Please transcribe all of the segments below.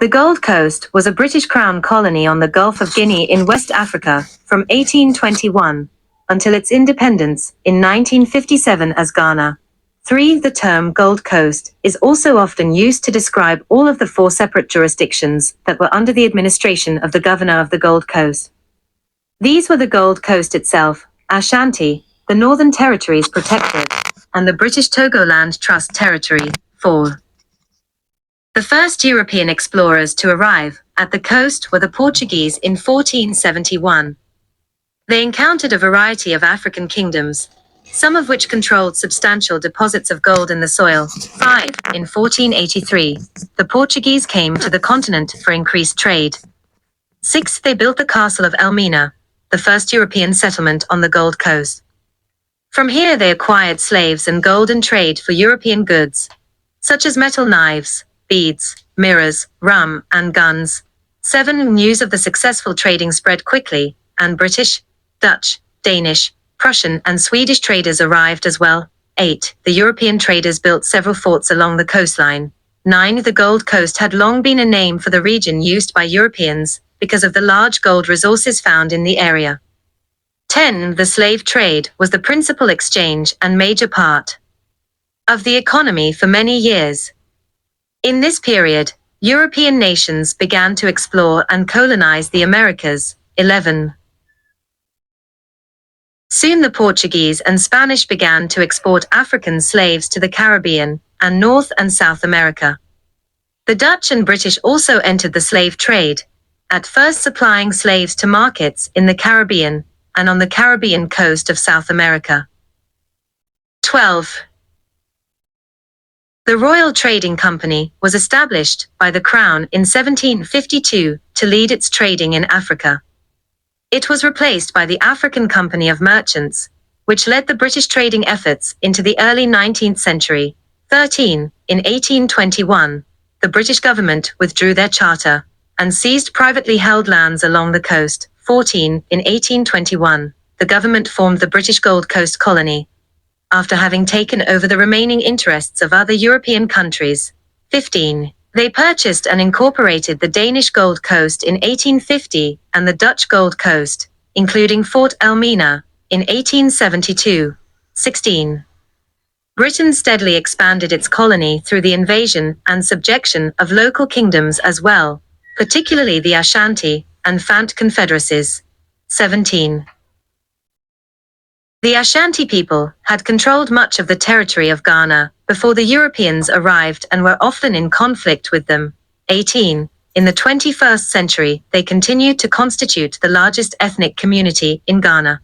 The Gold Coast was a British Crown colony on the Gulf of Guinea in West Africa from 1821 until its independence in 1957 as Ghana. 3. The term Gold Coast is also often used to describe all of the 4 separate jurisdictions that were under the administration of the Governor of the Gold Coast. These were the Gold Coast itself, Ashanti, the Northern Territories Protectorate, and the British Togoland Trust Territory. 4. The first European explorers to arrive at the coast were the Portuguese in 1471. They encountered a variety of African kingdoms, some of which controlled substantial deposits of gold in the soil. 5. In 1483, the Portuguese came to the continent for increased trade. 6. They built the castle of Elmina, the first European settlement on the Gold Coast. From here they acquired slaves and gold and trade for European goods, such as metal knives, beads, mirrors, rum, and guns. 7. News of the successful trading spread quickly, and British, Dutch, Danish, Prussian, and Swedish traders arrived as well. 8. The European traders built several forts along the coastline. 9. The Gold Coast had long been a name for the region used by Europeans because of the large gold resources found in the area. 10. The slave trade was the principal exchange and major part of the economy for many years. In this period, European nations began to explore and colonize the Americas. 11. Soon the Portuguese and Spanish began to export African slaves to the Caribbean and North and South America. The Dutch and British also entered the slave trade, at first supplying slaves to markets in the Caribbean and on the Caribbean coast of South America. 12. The Royal Trading Company was established by the Crown in 1752 to lead its trading in Africa. It was replaced by the African Company of Merchants, which led the British trading efforts into the early 19th century. 13. In 1821, the British government withdrew their charter and seized privately held lands along the coast. 14. In 1821, the government formed the British Gold Coast Colony, after having taken over the remaining interests of other European countries. 15. They purchased and incorporated the Danish Gold Coast in 1850 and the Dutch Gold Coast, including Fort Elmina, in 1872. 16. Britain steadily expanded its colony through the invasion and subjection of local kingdoms as well, particularly the Ashanti and Fant confederacies. 17. the Ashanti people had controlled much of the territory of Ghana before the Europeans arrived and were often in conflict with them. 18. In the 21st century, they continued to constitute the largest ethnic community in Ghana.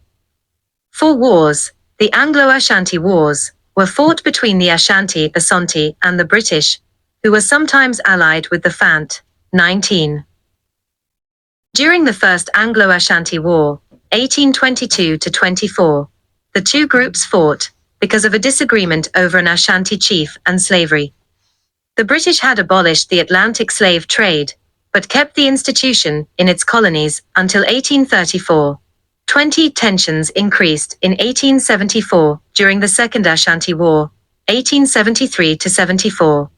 4 wars, the Anglo-Ashanti Wars, were fought between the Ashanti, Asante, and the British, who were sometimes allied with the Fant. 19. During the First Anglo-Ashanti War, 1822-24, the two groups fought because of a disagreement over an Ashanti chief and slavery. The British had abolished the Atlantic slave trade, but kept the institution in its colonies until 1834. Tensions increased in 1874 during the Second Ashanti War, 1873-74,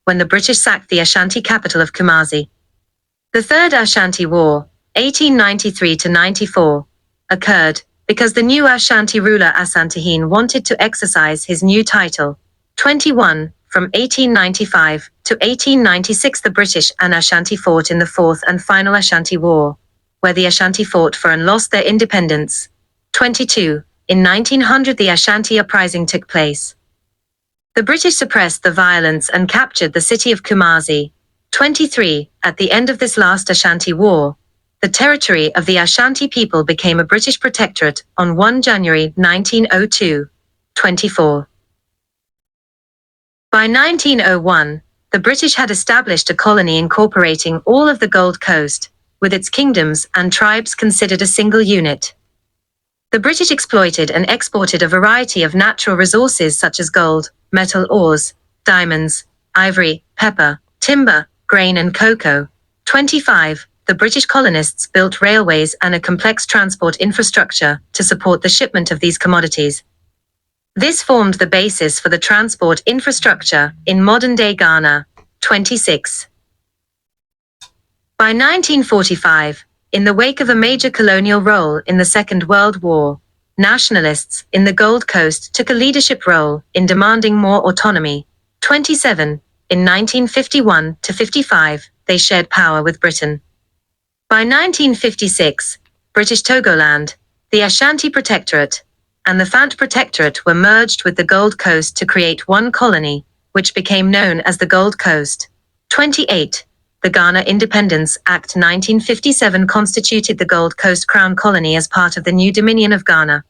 when the British sacked the Ashanti capital of Kumasi. The Third Ashanti War, 1893-94, occurred because the new Ashanti ruler Asantehene wanted to exercise his new title. 21. From 1895 to 1896, the British and Ashanti fought in the Fourth and final Ashanti War, where the Ashanti fought for and lost their independence. 22. In 1900, the Ashanti uprising took place. The British suppressed the violence and captured the city of Kumasi. 23. At the end of this last Ashanti War, the territory of the Ashanti people became a British protectorate on 1 January 1902. 24. By 1901, the British had established a colony incorporating all of the Gold Coast, with its kingdoms and tribes considered a single unit. The British exploited and exported a variety of natural resources such as gold, metal ores, diamonds, ivory, pepper, timber, grain and cocoa. 25. The British colonists built railways and a complex transport infrastructure to support the shipment of these commodities. This formed the basis for the transport infrastructure in modern-day Ghana. 26. By 1945, in the wake of a major colonial role in the Second World War, nationalists in the Gold Coast took a leadership role in demanding more autonomy. 27. In 1951 to 55, they shared power with Britain. By 1956, British Togoland, the Ashanti Protectorate, and the Fant Protectorate were merged with the Gold Coast to create one colony, which became known as the Gold Coast. 28. The Ghana Independence Act 1957 constituted the Gold Coast Crown Colony as part of the new Dominion of Ghana.